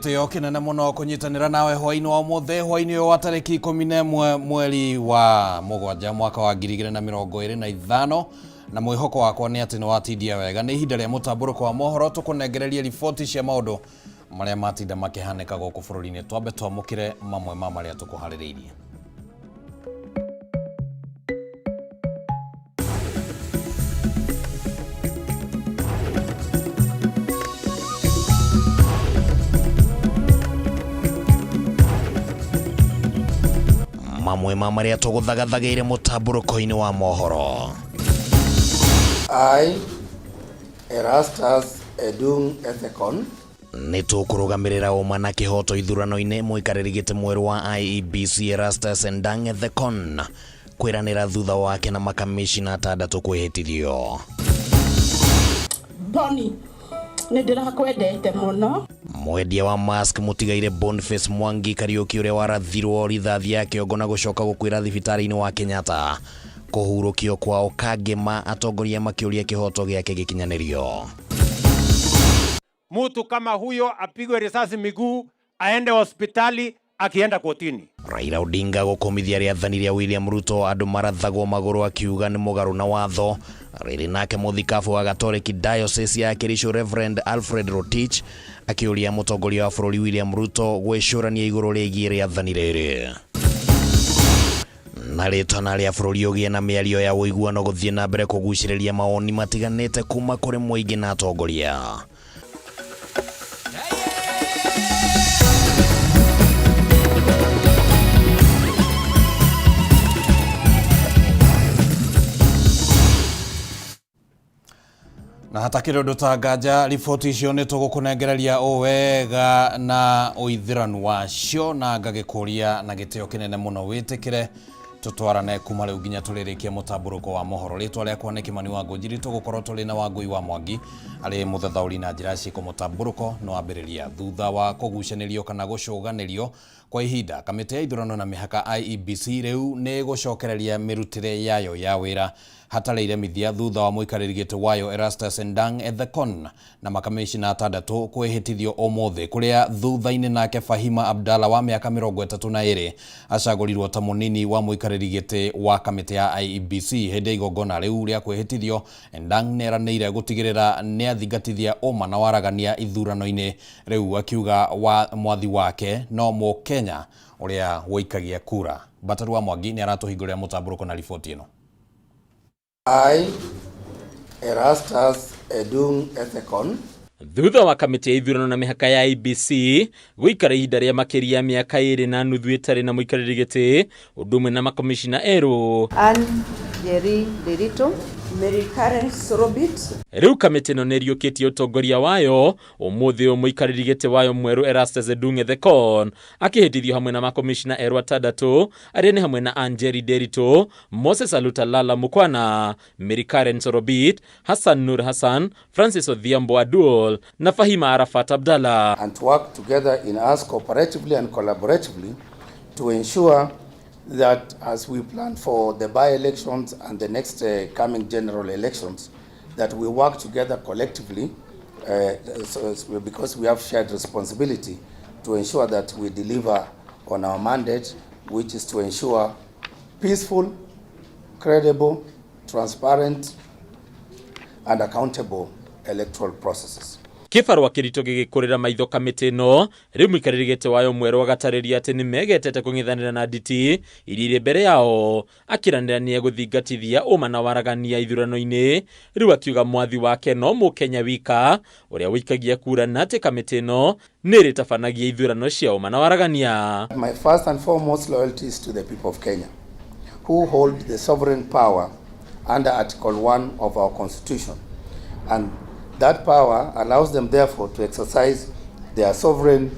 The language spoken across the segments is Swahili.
gitio kinene muno kunyitanira nawe hwaini wa mothe hwaini wa tariki 11 mweri wa mugwanja mwaka wa 2025 na mwihoko wakwa ni ati ni watindia wega ni ihinda ria mutamburuko wa mohoro tukunengereria riboti cia maundu maria matinda makihaneka guku bururi-ini twambe twamukire mamwe ma maria tukuhaririirie. Mamwe ma maria tuguthagathageire mutamburuko-ini wa mohoro. I, Erastus Edung Ethekon, nitukurugamirira uma na kihoto ithurano-ini muikariri mweru wa IEBC Erastus Edung Ethekon kwiranira thutha wake na makamishina atandatu kwihitithio. Boni nindira kwendete muno. Mwendia wa mask mutigaire Boniface Mwangi Kariuki uria warathirwo rithathi ya kiongo na gucoka gukwira thibitari-ini wa Kenyatta kuhurukio kwao Kameme atongoria makiuria kihoto giake gikinyanirio. Mtu kama huyo apigwe risasi miguu aende hospitali akienda kotini. Raila Odinga gukomithia riathani ria William Ruto andu marathagwo maguru akiuga ni mugaru na watho. Riri nake muthikabu wa Catholic Diocese ya Kirisho Reverend Alfred Rotich akiuria mutongoria wa bururi William Ruto gwicurania iguru rigie riathani riri. Na ritana ria bururi ugie na miario ya uiguano guthie na mbere kuguciriria maoni matiganite kuma kuri muingi na atongoria. Na hata kidogo tagaja riboti icio ni tugukunengereria wega na uithiranu wacio na ngagikuria na gitio kinene muno witikire tutwarane kuma riu nginya turirikie mutamburuko wa mohoro. Ritwa riakwa ni Kimani wa Ngujiri tugukorwo turi na Wangui wa Mwangi ari muthathauri na njira ci mutamburuko no ambiriria thutha wa kugucanirio kana gucuganirio kwa ihinda. Kamiti ya ithurano na mihaka IEBC riu ni gucokereria mirutire yayo ya wira hatareire mithia thutha wa muikariri giti wayo Erastus Edung Ethekon na makamishina atandatu kwihitithio omothe kuria thutha-ini nake Fahima Abdalla wa miaka 32 acagurirwo ta munini wa muikariri giti wa kamiti ya IEBC hindi igongona riu ria kwihitithio. Edung neranire gutigirira ni athingatithia uma na waragania ithurano-ini riu akiuga wa mwathi wake no Mukenya uria woikagia kura. Bataru wa Mwangi ni aratuhingurira mutamburuko na riboti ino. I, Erastus Edung Ethekon, thutha wa kamiti ya ithurano na mihaka ya IEBC guikara ihinda ria makiria miaka 2 na nuthu itari na muikariri giti udumwe na makomishina eru Jerry Derito Merikaren Sorobit. Riu kamiti no neriukitie utongoria wayo umuthi muikariri giti wayo mweru Erastus Edung Ethekon akihitithio hamwe na makomishina eru atandatu aria ni hamwe na Jerry Derito, Moses Alutalala Mukwana, Merikaren Sorobit, Hassan Nur Hassan, Francis Odhiambo Adul na Fahima Arafat Abdalla, and to work together in us cooperatively and collaboratively to ensure that as we plan for the by-elections and the next coming general elections, that we work together collectively because we have shared responsibility to ensure that we deliver on our mandate, which is to ensure peaceful, credible, transparent, and accountable electoral processes. Kifarwa kirito gigikurira maitho kamiti no riu muikariri giti wayo mweru agatariria ati ni megetete kungithanira na nditi irire mbere yao akiranira ni eguthingatithia uma na waragania ithurano-ini riu akiuga mwathi wake no Mukenya wika uria wikagia kura na ati kamiti no niri tabanagia ithurano cia uma na waragania. My first and foremost loyalty is to the people of Kenya who hold the sovereign power under Article 1 of our Constitution, and that power allows them, therefore, to exercise their sovereign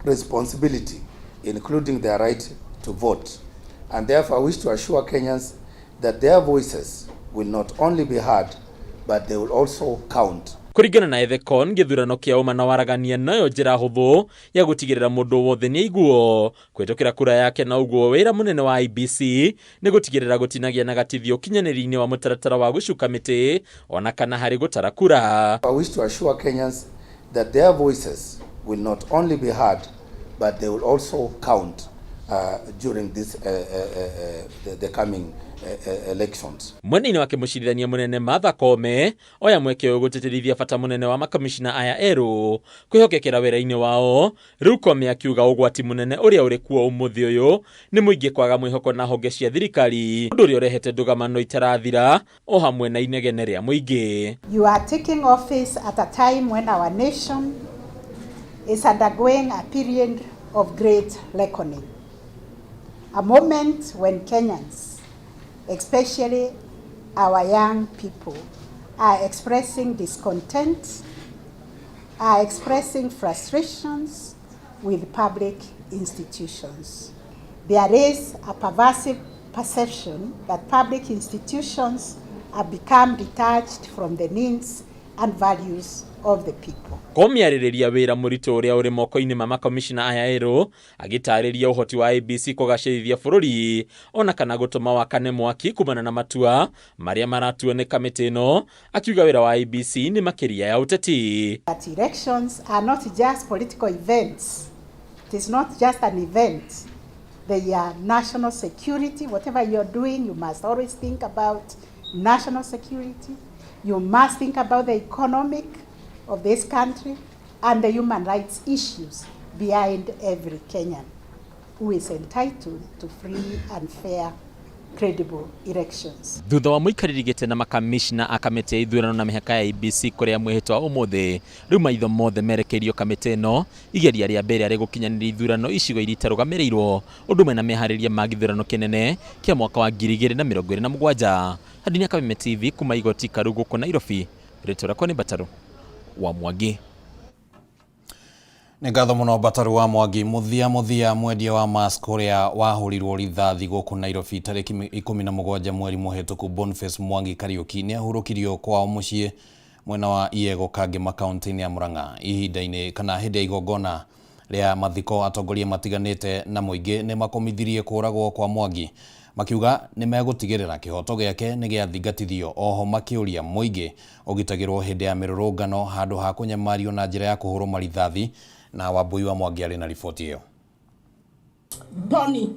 responsibility, including their right to vote. And therefore, I wish to assure Kenyans that their voices will not only be heard, but they will also count. Kurigana na Ethekon githurano kia uma na waragania nayo njira huthu ya gutigirira mundu wothe ni iguo kwitukira kura yake na uguo wira munene wa IEBC ni gutigirira gutinagia na gatithio kinyaniri-ini wa mutaratara wa gucuka miti ona kana hari gutara kura. I wish to assure Kenyans that their voices will not only be heard, but they will also count during this the coming elections. Mwena-inĩ wake mũcirithania mũnene Martha Koome oya mweke ũyũ gũtĩtĩrithia bata mũnene wa makomishina aya erũ kwĩhokekera wĩra-inĩ wao. Rĩu Koome akiuga ũgwati mũnene ũrĩa ũrĩ kuo ũmũthĩ ũyũ nĩ mũingĩ kwaga mwĩhoko na honge cia thirikari, ũndũ ũrĩa ũrehete ndũgamano itarathira o hamwe na inegene rĩa mũingĩ. You are taking office at a time when our nation is undergoing a period of great reckoning, a moment when Kenyans, especially our young people, are expressing discontent, are expressing frustrations with public institutions. There is a pervasive perception that public institutions have become detached from the needs and values of the people. Koome arĩrĩria wĩra mũritũ ũrĩa ũrĩ moko-inĩ ma makomishina aya erũ, agĩtarĩria ũhoti wa IEBC kũgacĩrithia bũrũri ona kana gũtũma wakane mwaki kumana na matua marĩa maratuo nĩ kamĩtĩ ĩno, akiuga wĩra wa IEBC nĩ makĩria ya ũteti. That elections are not just political events. It is not just an event. They are national security. Whatever you're doing, you must always think about national security. You must think about the economic of this country and the human rights issues behind every Kenyan who is entitled to free and fair, credible elections. Thutha wa mũikarĩri gĩtĩ na makamishina a kamĩtĩ ya ithurano na mĩhaka ya IEBC kũrĩa mwĩhĩtwa ũmũthĩ, rĩu maitho mothe merekeirio kamĩtĩ ĩno igeria rĩa mbere arĩ gũkinyanĩria ithurano icigo iria itarũgamĩrĩirwo ũndũ ũmwe na meharĩria ma gĩthurano kĩnene kĩa mwaka wa 2027. Hadi Kameme TV kuma igoti karu gũkũ Nairobi, rĩtwa rĩakwa nĩ Bataru wa Mwangi. Nĩ ngatho mũno Bataru wa Mwangi. Mũthia mwendia wa mask ũrĩa wahũrirwo rithathi gũkũ Nairobi tarĩki 17 mweri mũhetũku, Boniface Mwangi Kariuki nĩ ahurũkirio kwao mũciĩ mwena wa Iego Kangema kaunti-inĩ ya Murang'a. Ihinda-inĩ kana hĩndĩ ya igongona rĩa mathiko, atongoria matiganĩte na mũingĩ nĩ makomithirie kũragwo kwa Mwangi, makiuga nĩ megũtigĩrĩra kĩhoto gĩake nĩ gĩathingatithio. Oho makĩũria mũingĩ ũgitagĩrwo hĩndĩ ya mĩrũrũngano handũ ha kũnyamario na njĩra ya kũhũrwo marithathi. Na Wambui wa Mwangi arĩ na riboti ĩyo. Boni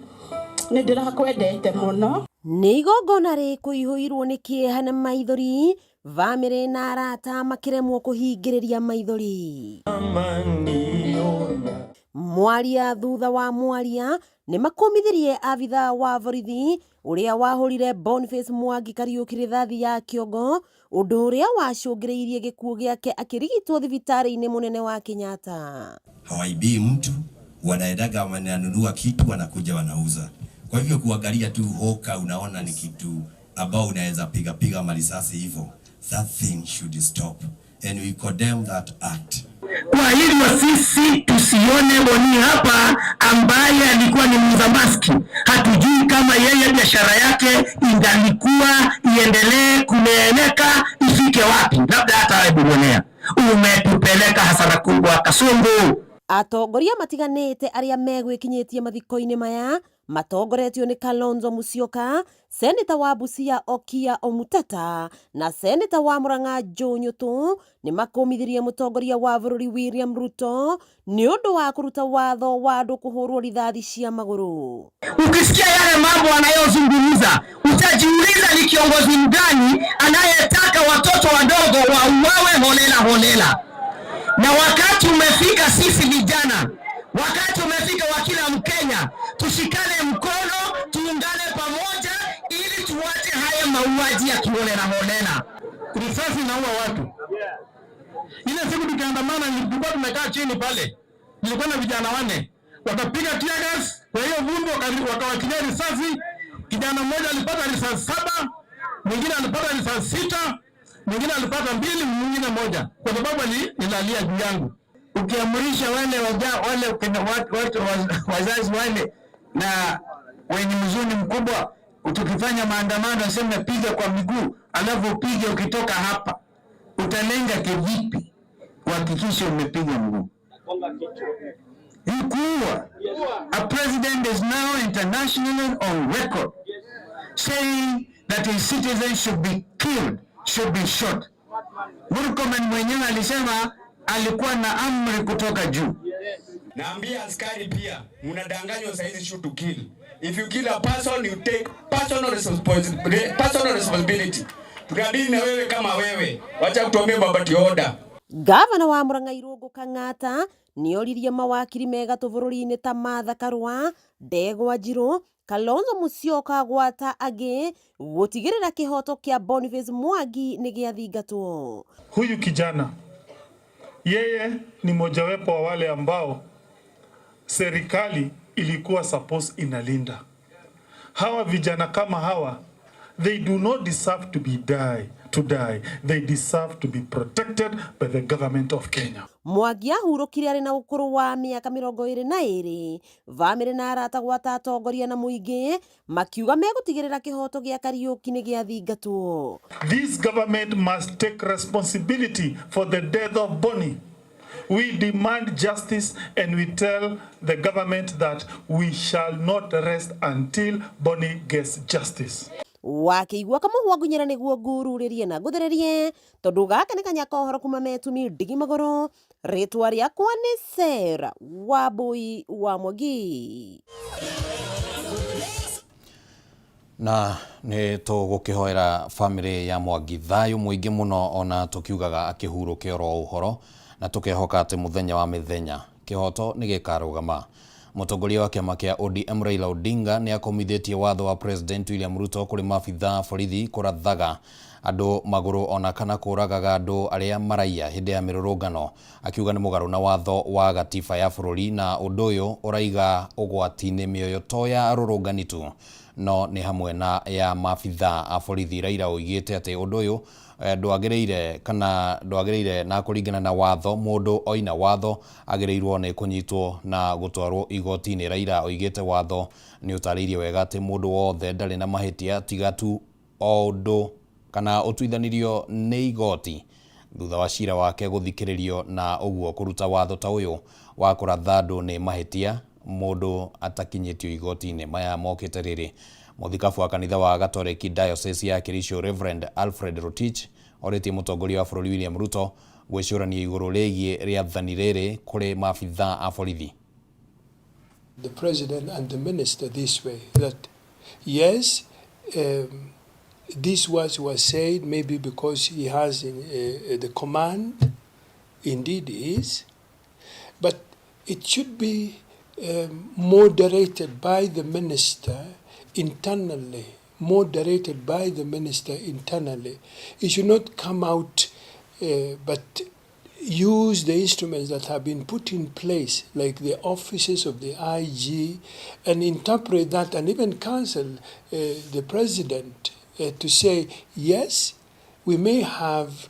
nĩ ndĩrakwendete mũno. Nĩ igongona rĩkũihũirwo nĩ kĩeha na maithori, bamĩrĩ na arata makĩremwo kũhingĩrĩria maithori. Mwaria thutha wa mwaria nĩ makomithirie abitha wa borithi ũrĩa wahũrire Boniface Mwangi Kariuki rithathi ya kĩongo, ũndũ ũrĩa wacũngĩrĩirie gĩkuũ gĩake akĩrigitwo thibitarĩ-inĩ mũnene wa Kenyatta. Hawaibii mtu, wanaendaga wananunua kitu wanakuja wanauza. Kwa hivyo kuangalia tu hoka unaona ni kitu ambao unaweza piga marisasi hivyo. That thing should stop and we condemn that act. Kwa hivyo sisi tusione Boni hapa ambaye alikuwa ni muuza maski. Hatujui kama yeye biashara yake ingalikuwa iendelee kumeeneka ifike wapi. Labda hata aibonea. Umetupeleka hasara kubwa Kasungu. Atongoria matiganĩte arĩa megwĩkinyĩtie mathiko-inĩ maya matongoretio nĩ Kalonzo Musyoka, seneta wa Busia Okia Omutata na seneta wa Murang'a Joe Nyotu nĩ makomithirie mũtongoria wa bũrũri William Ruto nĩ ũndũ wa kũruta watho wa andũ kũhũrwo rithathi cia magũrũ. Ukisikia yale mambo anayozungumza, utajiuliza ni kiongozi mgani anayetaka watoto wadogo wauawe holela. Na wakati umefika sisi vijana, wakati umefika wa kila Mkenya, tushikane mkono, tuungane pamoja ili tuache haya mauaji ya kiholela. Risasi inaua watu. Ile siku tukiandamana nilikuwa tumekaa chini pale. Nilikuwa na vijana 4. Wakapiga tear gas, kwa hiyo vumbi wakawachilia risasi. Kijana mmoja alipata risasi 7, mwingine alipata risasi 6. Mwingine alipata 2, mwingine 1 kwa sababu alilalia juu yangu. Ukiamrisha wale watu wazazi wale na wenye huzuni mkubwa, tukifanya maandamano aseme piga kwa miguu, alafu upige ukitoka hapa, utalenga kivipi kuhakikisha umepiga mguu? Ikuwa a president is now internationally on record saying that a citizen should be killed, should be shot. Murkomen mwenyewe alisema alikuwa na amri kutoka juu. Naambia askari pia, mnadanganywa saizi shoot to kill. If you kill a person, you take personal responsibility. Tunadili na wewe kama wewe. Wacha kutuambia babati order. Gavana wa Murang'a Irungu Kang'ata nioririe mawakiri mega bũrũri-inĩ ta Martha Karua, Ndegwa Njirũ, Kalonzo Musyoka gwata age gutigirira kihoto kia Boniface Mwangi ni giathingatwo. Huyu kijana yeye ni mojawapo wa wale ambao serikali ilikuwa suppose inalinda. Hawa vijana kama hawa, they do not deserve to die. They deserve to be protected by the government of Kenya. Mwangi ahurũkire arĩ na ũkũrũ wa mĩaka 22, bamĩrĩ na arata gwata atongoria na mũingĩ makiuga megũtigĩrĩra kĩhoto gĩa Kariuki nĩ gĩathingatwo. This government must take responsibility for the death of Bonny. We demand justice and we tell the government that we shall not rest until Bonny gets justice. Wakiigua kamuhwa ngunyira niguo ngururirie na nguthererie tondu gaka ni kanyaka uhoro kuma metumi ndigi magoro. Ritwa riakwa ni Sera Wambui wa Mwangi. Na ni tugukihoera family ya Mwangi thayu muingi muno ona tukiugaga akihurũke oro uhoro na tukehoka ati muthenya wa mithenya kihoto ni gikarugama. Mũtongoria wa kiama kia ODM Raila Odinga ni akomithitie watho wa President William Ruto kuri mabitha borithi kurathaga andu maguru ona kana kuragaga andu aria maraia hindi ya mirurungano, akiuga ni mugaru na watho wa gatiba ya bururi na undu uyu uraiga ugwati-ini mioyo to ya arurungani tu no ni hamwe na ya mabitha a borithi. Raila oigite ati undu uyu ndwagĩrĩire na kũringana na watho mũndũ oina watho agĩrĩirwo nĩ kũnyitwo na gũtwarwo igoti-inĩ. Raila oigĩte watho nĩ ũtarĩirie wega atĩ mũndũ wothe ndarĩ na mahĩtia tiga tu o ũndũ kana ũtuithanirio nĩ igoti thutha wa cira wake gũthikĩrĩrio, na ũguo kũruta watho ta ũyũ wa kũratha andũ nĩ mahĩtia mũndũ atakinyĩtio igoti-inĩ. Maya mokĩte rĩrĩ Muthikabu wa kanitha wa Gatoreki Diocese ya Kericho Reverend Alfred Rotich oritie mutongoria wa bururi William Ruto gwicurania iguru rĩgiĩ rĩathani rĩrĩ kũrĩ mabitha a borithi. The president and the minister this way that yes, this was said maybe because he has the command, indeed is, but it should be moderated by the minister internally, moderated by the minister internally. It should not come out but use the instruments that have been put in place, like the offices of the IG, and interpret that and even counsel the president to say, yes, we may have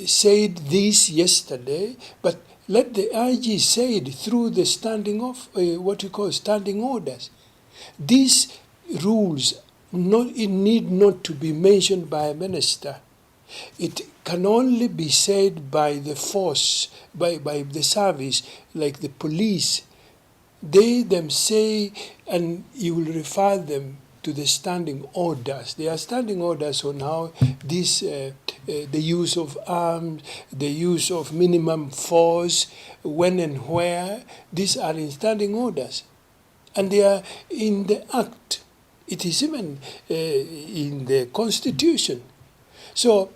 said this yesterday, but let the IG say it through the standing orders. These rules need not to be mentioned by a minister. It can only be said by the force, by the service, like the police. They them say, and you will refer them to the standing orders. There are standing orders on how this, the use of arms, the use of minimum force, when and where, these are in standing orders. And they are in the Act. It is even in the Constitution. So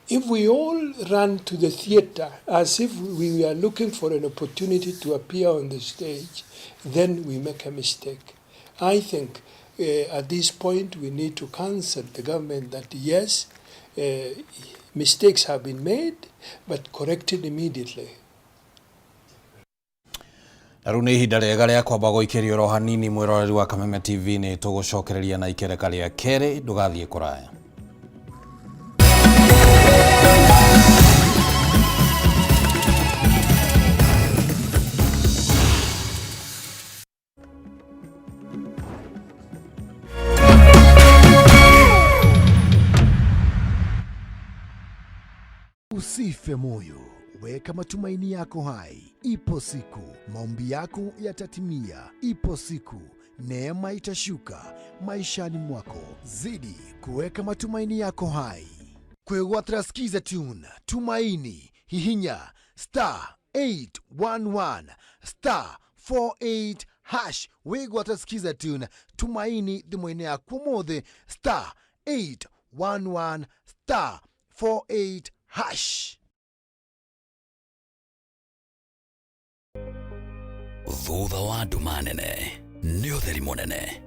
if we all run to the theater as if we are looking for an opportunity to appear on the stage, then we make a mistake. I think at this point we need to counsel the government that yes, mistakes have been made, but corrected immediately. Rĩu nĩ ihinda rĩega rĩa kwamba gũikĩrio ro hanini mwĩroreri wa Kameme TV nĩ tũgũcokereria na ikereka rĩa kerĩ, ndũgathiĩ kũraya. Usife moyo, weka matumaini yako hai. Ipo siku maombi yako yatatimia. Ipo siku neema itashuka maishani mwako. Zidi kuweka matumaini yako hai. Kwegwatira skiza tune Tumaini hihinya *811 *48 hash wigwa tasikiza tune tumaini thimũ-inĩ yaku mũthĩ *811 *48 hash. Thutha wa nduma nene nĩ ũtheri mũnene,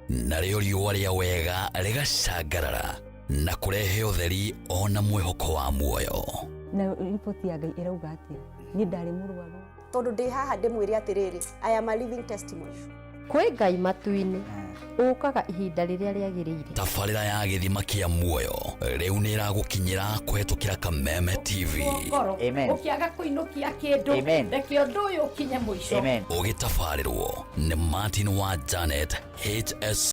narĩo riũa rĩa wega rĩgacangarara na kũrehe ũtheri ona mwĩhoko wa muoyo. Na ripoti ya Ngai ĩrauga atĩa? Niĩ ndarĩ mũrwaru tondũ ndĩ haha ndĩmwĩre atĩrĩrĩ, I am a living testimony. Kwĩ Ngai matu-inĩ ũkaga ihinda rĩrĩa rĩagĩrĩire. Tabarĩra ya gĩthima kĩa muoyo rĩu nĩ ĩragũkinyĩra kũhetũkĩra Kameme TV. Amen. Ũkĩaga kũinũkia kĩndũ reke ũndũ ũyũ ũkinye mũico. Ũgĩtabarĩrwo nĩ Martin wa Janet HS